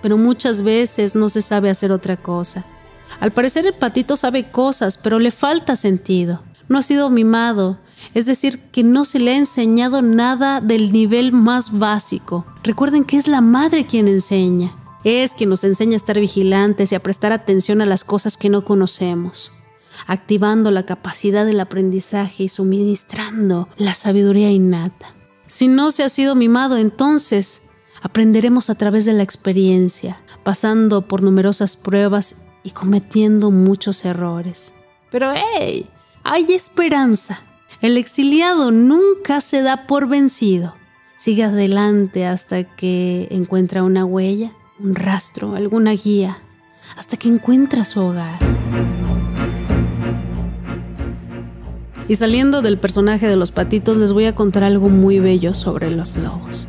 pero muchas veces no se sabe hacer otra cosa. Al parecer el patito sabe cosas, pero le falta sentido. No ha sido mimado, es decir, que no se le ha enseñado nada del nivel más básico. Recuerden que es la madre quien enseña. Es quien nos enseña a estar vigilantes y a prestar atención a las cosas que no conocemos, activando la capacidad del aprendizaje y suministrando la sabiduría innata. Si no se ha sido mimado, entonces aprenderemos a través de la experiencia, pasando por numerosas pruebas y cometiendo muchos errores. Pero ¡hey! Hay esperanza. El exiliado nunca se da por vencido. Sigue adelante hasta que encuentra una huella, un rastro, alguna guía, hasta que encuentra su hogar. Y saliendo del personaje de los patitos, les voy a contar algo muy bello sobre los lobos.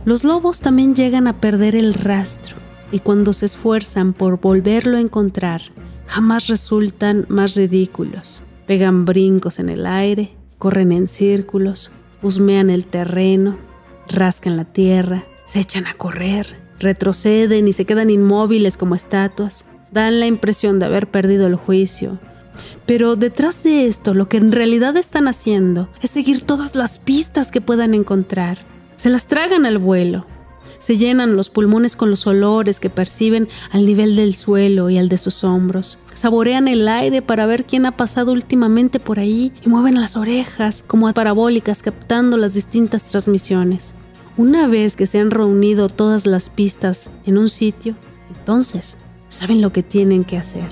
Los lobos también llegan a perder el rastro, y cuando se esfuerzan por volverlo a encontrar, jamás resultan más ridículos. Pegan brincos en el aire, corren en círculos, husmean el terreno, rascan la tierra, se echan a correr, retroceden y se quedan inmóviles como estatuas. Dan la impresión de haber perdido el juicio. Pero detrás de esto, lo que en realidad están haciendo es seguir todas las pistas que puedan encontrar. Se las tragan al vuelo. Se llenan los pulmones con los olores que perciben al nivel del suelo y al de sus hombros. Saborean el aire para ver quién ha pasado últimamente por ahí y mueven las orejas como parabólicas captando las distintas transmisiones. Una vez que se han reunido todas las pistas en un sitio, entonces saben lo que tienen que hacer.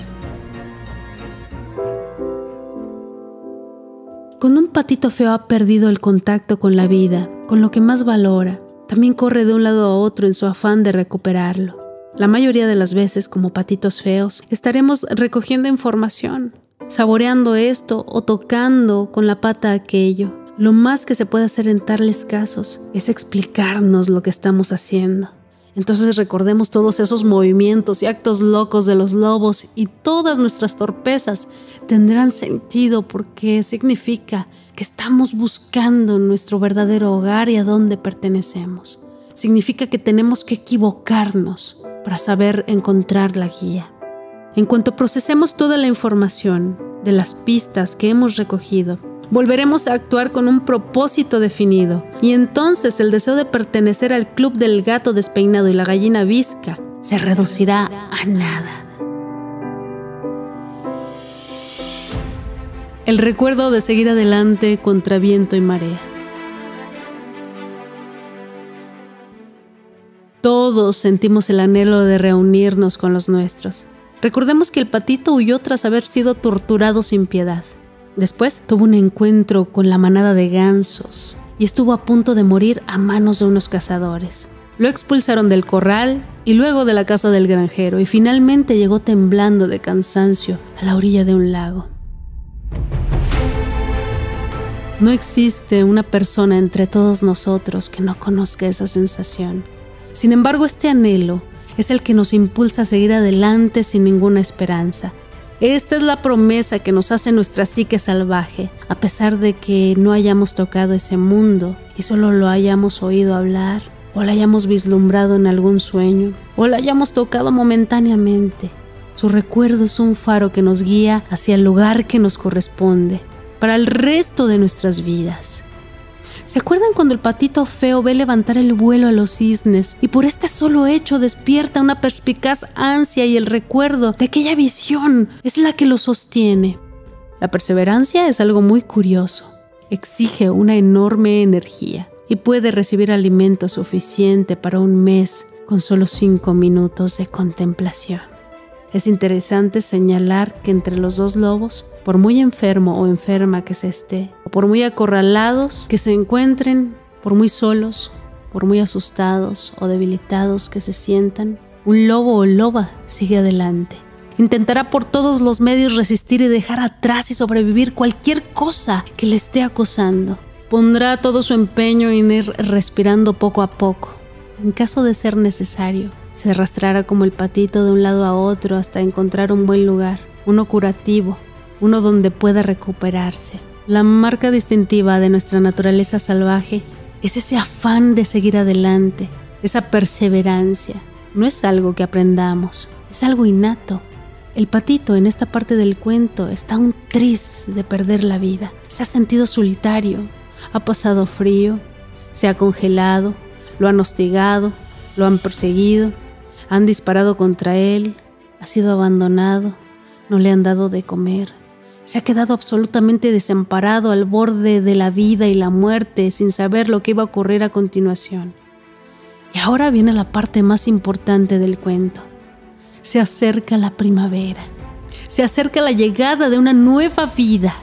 Cuando un patito feo ha perdido el contacto con la vida, con lo que más valora, también corre de un lado a otro en su afán de recuperarlo. La mayoría de las veces, como patitos feos, estaremos recogiendo información, saboreando esto o tocando con la pata aquello. Lo más que se puede hacer en tales casos es explicarnos lo que estamos haciendo. Entonces recordemos todos esos movimientos y actos locos de los lobos y todas nuestras torpezas tendrán sentido porque significa que estamos buscando nuestro verdadero hogar y a dónde pertenecemos. Significa que tenemos que equivocarnos para saber encontrar la guía. En cuanto procesemos toda la información de las pistas que hemos recogido, volveremos a actuar con un propósito definido y entonces el deseo de pertenecer al club del gato despeinado y la gallina bizca se reducirá a nada. El recuerdo de seguir adelante contra viento y marea. Todos sentimos el anhelo de reunirnos con los nuestros. Recordemos que el patito huyó tras haber sido torturado sin piedad. Después tuvo un encuentro con la manada de gansos y estuvo a punto de morir a manos de unos cazadores. Lo expulsaron del corral y luego de la casa del granjero y finalmente llegó temblando de cansancio a la orilla de un lago. No existe una persona entre todos nosotros que no conozca esa sensación. Sin embargo, este anhelo es el que nos impulsa a seguir adelante sin ninguna esperanza. Esta es la promesa que nos hace nuestra psique salvaje, a pesar de que no hayamos tocado ese mundo y solo lo hayamos oído hablar, o lo hayamos vislumbrado en algún sueño, o lo hayamos tocado momentáneamente. Su recuerdo es un faro que nos guía hacia el lugar que nos corresponde para el resto de nuestras vidas. ¿Se acuerdan cuando el patito feo ve levantar el vuelo a los cisnes y por este solo hecho despierta una perspicaz ansia y el recuerdo de aquella visión es la que lo sostiene? La perseverancia es algo muy curioso. Exige una enorme energía y puede recibir alimento suficiente para un mes con solo 5 minutos de contemplación. Es interesante señalar que entre los dos lobos, por muy enfermo o enferma que se esté, o por muy acorralados que se encuentren, por muy solos, por muy asustados o debilitados que se sientan, un lobo o loba sigue adelante. Intentará por todos los medios resistir y dejar atrás y sobrevivir cualquier cosa que le esté acosando. Pondrá todo su empeño en ir respirando poco a poco. En caso de ser necesario, se arrastrará como el patito de un lado a otro hasta encontrar un buen lugar, uno curativo, uno donde pueda recuperarse. La marca distintiva de nuestra naturaleza salvaje es ese afán de seguir adelante, esa perseverancia. No es algo que aprendamos, es algo innato. El patito en esta parte del cuento está a un tris de perder la vida. Se ha sentido solitario, ha pasado frío, se ha congelado, lo han hostigado, lo han perseguido, han disparado contra él, ha sido abandonado, no le han dado de comer. Se ha quedado absolutamente desamparado al borde de la vida y la muerte sin saber lo que iba a ocurrir a continuación. Y ahora viene la parte más importante del cuento. Se acerca la primavera. Se acerca la llegada de una nueva vida,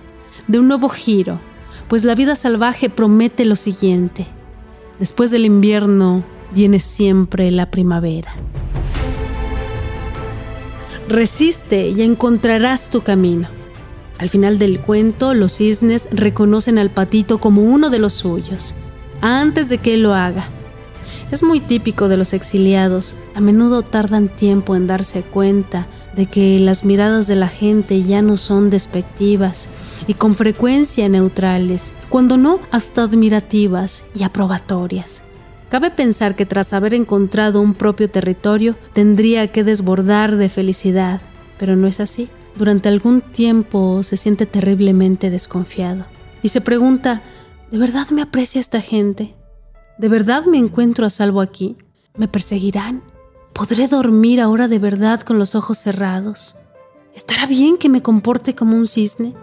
de un nuevo giro, pues la vida salvaje promete lo siguiente. Después del invierno viene siempre la primavera. Resiste y encontrarás tu camino. Al final del cuento, los cisnes reconocen al patito como uno de los suyos, antes de que él lo haga. Es muy típico de los exiliados. A menudo tardan tiempo en darse cuenta de que las miradas de la gente ya no son despectivas y con frecuencia neutrales, cuando no hasta admirativas y aprobatorias. Cabe pensar que tras haber encontrado un propio territorio, tendría que desbordar de felicidad, pero no es así. Durante algún tiempo se siente terriblemente desconfiado y se pregunta, ¿de verdad me aprecia esta gente? ¿De verdad me encuentro a salvo aquí? ¿Me perseguirán? ¿Podré dormir ahora de verdad con los ojos cerrados? ¿Estará bien que me comporte como un cisne?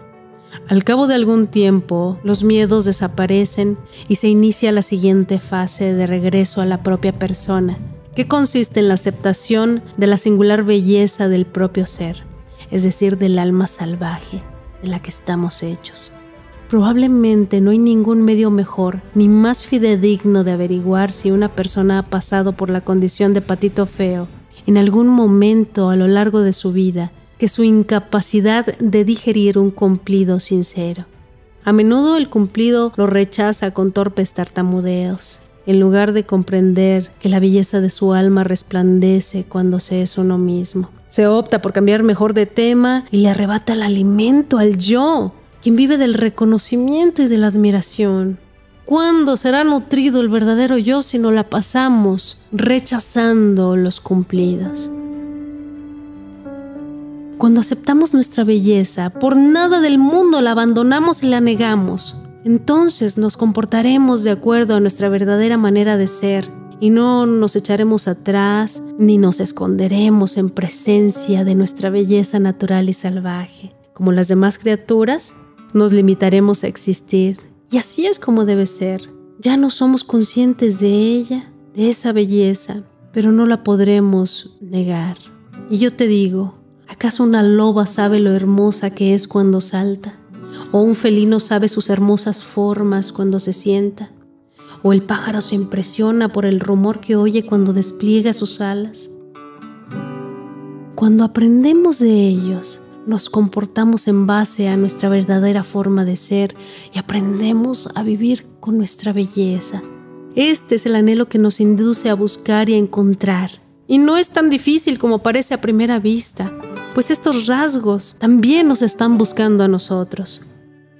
Al cabo de algún tiempo, los miedos desaparecen y se inicia la siguiente fase de regreso a la propia persona, que consiste en la aceptación de la singular belleza del propio ser, es decir, del alma salvaje de la que estamos hechos. Probablemente no hay ningún medio mejor ni más fidedigno de averiguar si una persona ha pasado por la condición de patito feo en algún momento a lo largo de su vida que su incapacidad de digerir un cumplido sincero. A menudo el cumplido lo rechaza con torpes tartamudeos, en lugar de comprender que la belleza de su alma resplandece cuando se es uno mismo. Se opta por cambiar mejor de tema y le arrebata el alimento al yo, quien vive del reconocimiento y de la admiración. ¿Cuándo será nutrido el verdadero yo si no la pasamos rechazando los cumplidos? Cuando aceptamos nuestra belleza, por nada del mundo la abandonamos y la negamos. Entonces nos comportaremos de acuerdo a nuestra verdadera manera de ser y no nos echaremos atrás ni nos esconderemos en presencia de nuestra belleza natural y salvaje. Como las demás criaturas, nos limitaremos a existir y así es como debe ser. Ya no somos conscientes de ella, de esa belleza, pero no la podremos negar. Y yo te digo, ¿acaso una loba sabe lo hermosa que es cuando salta? ¿O un felino sabe sus hermosas formas cuando se sienta? ¿O el pájaro se impresiona por el rumor que oye cuando despliega sus alas? Cuando aprendemos de ellos, nos comportamos en base a nuestra verdadera forma de ser y aprendemos a vivir con nuestra belleza. Este es el anhelo que nos induce a buscar y a encontrar. Y no es tan difícil como parece a primera vista, pues estos rasgos también nos están buscando a nosotros.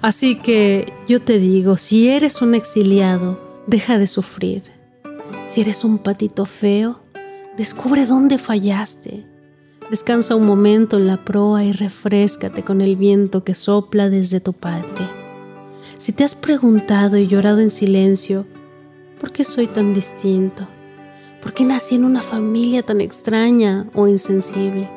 Así que yo te digo, si eres un exiliado, deja de sufrir. Si eres un patito feo, descubre dónde fallaste. Descansa un momento en la proa y refréscate con el viento que sopla desde tu patria. Si te has preguntado y llorado en silencio, ¿por qué soy tan distinto? ¿Por qué nací en una familia tan extraña o insensible?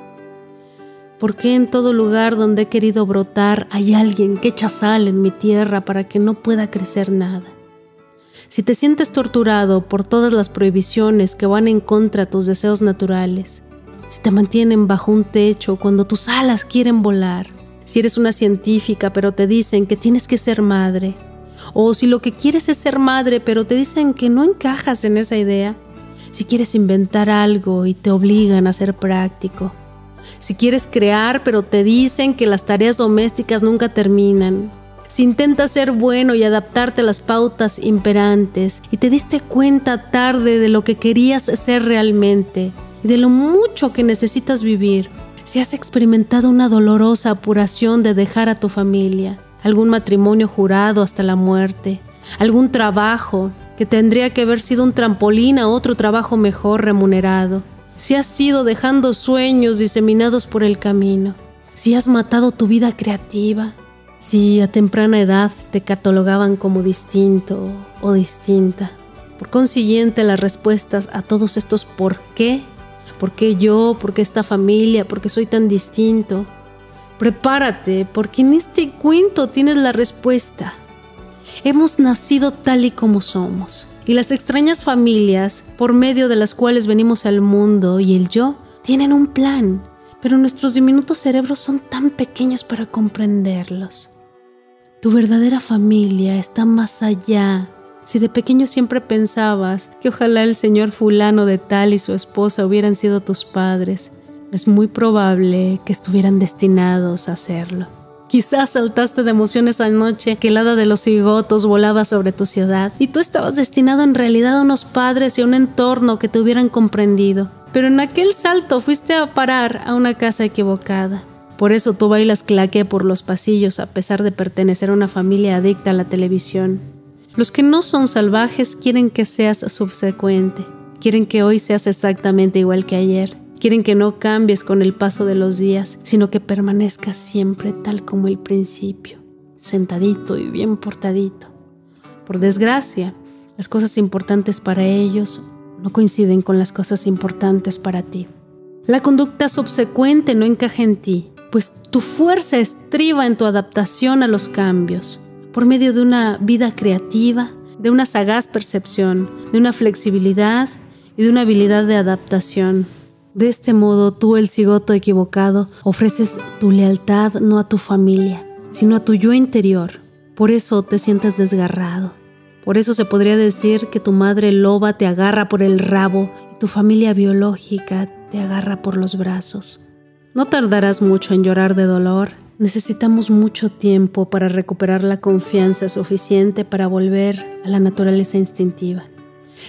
¿Por qué en todo lugar donde he querido brotar hay alguien que echa sal en mi tierra para que no pueda crecer nada? Si te sientes torturado por todas las prohibiciones que van en contra de tus deseos naturales, si te mantienen bajo un techo cuando tus alas quieren volar, si eres una científica pero te dicen que tienes que ser madre, o si lo que quieres es ser madre pero te dicen que no encajas en esa idea, si quieres inventar algo y te obligan a ser práctico, si quieres crear pero te dicen que las tareas domésticas nunca terminan, si intentas ser bueno y adaptarte a las pautas imperantes y te diste cuenta tarde de lo que querías ser realmente y de lo mucho que necesitas vivir, si has experimentado una dolorosa apuración de dejar a tu familia, algún matrimonio jurado hasta la muerte, algún trabajo que tendría que haber sido un trampolín a otro trabajo mejor remunerado, si has ido dejando sueños diseminados por el camino, si has matado tu vida creativa, si a temprana edad te catalogaban como distinto o distinta. Por consiguiente, las respuestas a todos estos ¿por qué? ¿Por qué yo? ¿Por qué esta familia? ¿Por qué soy tan distinto? Prepárate, porque en este cuento tienes la respuesta. Hemos nacido tal y como somos, y las extrañas familias, por medio de las cuales venimos al mundo y el yo, tienen un plan, pero nuestros diminutos cerebros son tan pequeños para comprenderlos. Tu verdadera familia está más allá. Si de pequeño siempre pensabas que ojalá el señor fulano de tal y su esposa hubieran sido tus padres, es muy probable que estuvieran destinados a hacerlo. Quizás saltaste de emoción esa noche que el hada de los cigotos volaba sobre tu ciudad y tú estabas destinado en realidad a unos padres y a un entorno que te hubieran comprendido. Pero en aquel salto fuiste a parar a una casa equivocada. Por eso tú bailas claqué por los pasillos a pesar de pertenecer a una familia adicta a la televisión. Los que no son salvajes quieren que seas subsecuente, quieren que hoy seas exactamente igual que ayer, quieren que no cambies con el paso de los días, sino que permanezcas siempre tal como el principio, sentadito y bien portadito. Por desgracia, las cosas importantes para ellos no coinciden con las cosas importantes para ti. La conducta subsecuente no encaja en ti, pues tu fuerza estriba en tu adaptación a los cambios, por medio de una vida creativa, de una sagaz percepción, de una flexibilidad y de una habilidad de adaptación. De este modo, tú, el cigoto equivocado, ofreces tu lealtad no a tu familia, sino a tu yo interior. Por eso te sientes desgarrado. Por eso se podría decir que tu madre loba te agarra por el rabo y tu familia biológica te agarra por los brazos. No tardarás mucho en llorar de dolor. Necesitamos mucho tiempo para recuperar la confianza suficiente para volver a la naturaleza instintiva.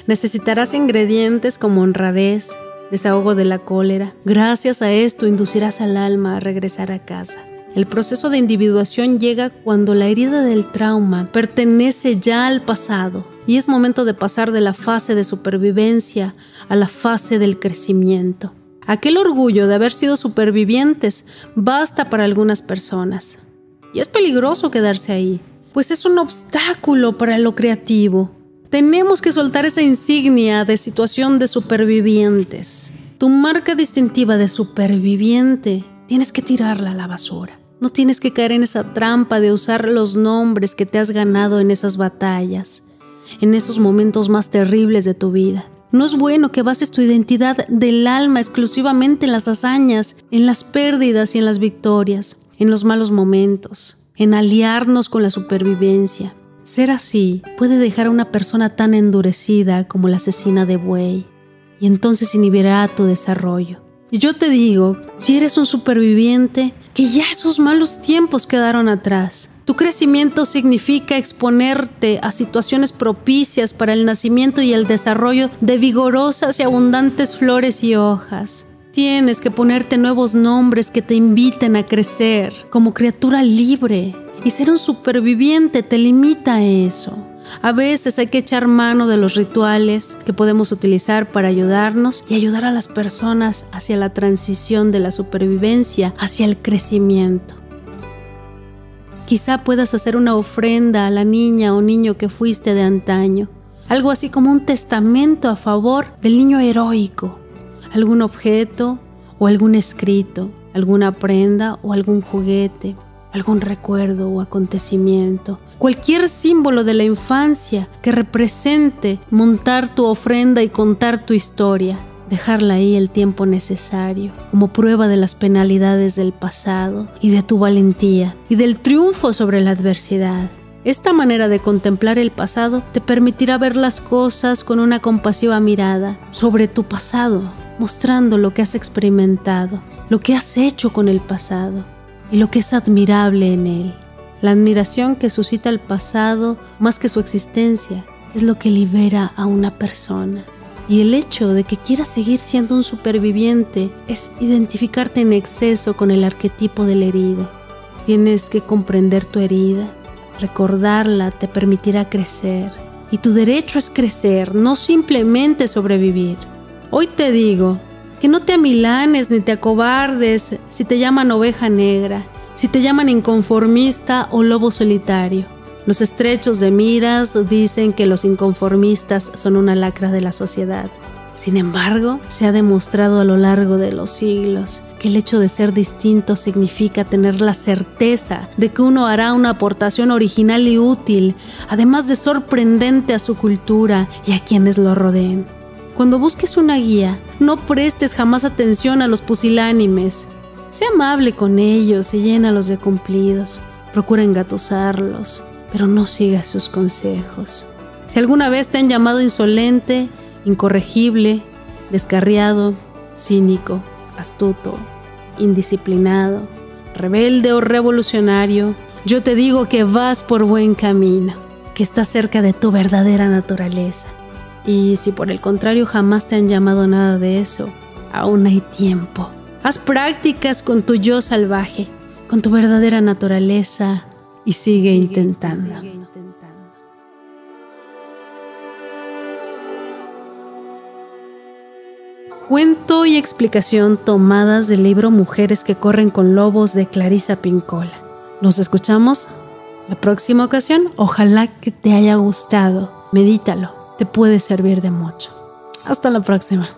Necesitarás ingredientes como honradez, desahogo de la cólera. Gracias a esto inducirás al alma a regresar a casa. El proceso de individuación llega cuando la herida del trauma pertenece ya al pasado y es momento de pasar de la fase de supervivencia a la fase del crecimiento. Aquel orgullo de haber sido supervivientes basta para algunas personas. Y es peligroso quedarse ahí, pues es un obstáculo para lo creativo. Tenemos que soltar esa insignia de situación de supervivientes. Tu marca distintiva de superviviente, tienes que tirarla a la basura. No tienes que caer en esa trampa de usar los nombres que te has ganado en esas batallas, en esos momentos más terribles de tu vida. No es bueno que bases tu identidad del alma exclusivamente en las hazañas, en las pérdidas y en las victorias, en los malos momentos, en aliarnos con la supervivencia. Ser así puede dejar a una persona tan endurecida como la asesina de buey, y entonces inhibirá tu desarrollo. Y yo te digo, si eres un superviviente, que ya esos malos tiempos quedaron atrás. Tu crecimiento significa exponerte a situaciones propicias para el nacimiento y el desarrollo de vigorosas y abundantes flores y hojas. Tienes que ponerte nuevos nombres que te inviten a crecer como criatura libre. Y ser un superviviente te limita a eso. A veces hay que echar mano de los rituales que podemos utilizar para ayudarnos y ayudar a las personas hacia la transición de la supervivencia hacia el crecimiento. Quizá puedas hacer una ofrenda a la niña o niño que fuiste de antaño, algo así como un testamento a favor del niño heroico, algún objeto o algún escrito, alguna prenda o algún juguete, algún recuerdo o acontecimiento, cualquier símbolo de la infancia que represente montar tu ofrenda y contar tu historia, dejarla ahí el tiempo necesario, como prueba de las penalidades del pasado y de tu valentía y del triunfo sobre la adversidad. Esta manera de contemplar el pasado te permitirá ver las cosas con una compasiva mirada sobre tu pasado, mostrando lo que has experimentado, lo que has hecho con el pasado y lo que es admirable en él. La admiración que suscita el pasado, más que su existencia, es lo que libera a una persona. Y el hecho de que quieras seguir siendo un superviviente es identificarte en exceso con el arquetipo del herido. Tienes que comprender tu herida, recordarla te permitirá crecer. Y tu derecho es crecer, no simplemente sobrevivir. Hoy te digo que no te amilanes ni te acobardes si te llaman oveja negra, si te llaman inconformista o lobo solitario. Los estrechos de miras dicen que los inconformistas son una lacra de la sociedad. Sin embargo, se ha demostrado a lo largo de los siglos que el hecho de ser distinto significa tener la certeza de que uno hará una aportación original y útil, además de sorprendente a su cultura y a quienes lo rodeen. Cuando busques una guía, no prestes jamás atención a los pusilánimes. Sé amable con ellos y llénalos de cumplidos. Procura engatusarlos, pero no sigas sus consejos. Si alguna vez te han llamado insolente, incorregible, descarriado, cínico, astuto, indisciplinado, rebelde o revolucionario, yo te digo que vas por buen camino, que estás cerca de tu verdadera naturaleza. Y si por el contrario jamás te han llamado nada de eso, aún hay tiempo. Haz prácticas con tu yo salvaje, con tu verdadera naturaleza y sigue intentando. Cuento y explicación tomadas del libro Mujeres que corren con lobos de Clarisa Pinkola. Nos escuchamos la próxima ocasión. Ojalá que te haya gustado. Medítalo. Te puede servir de mucho. Hasta la próxima.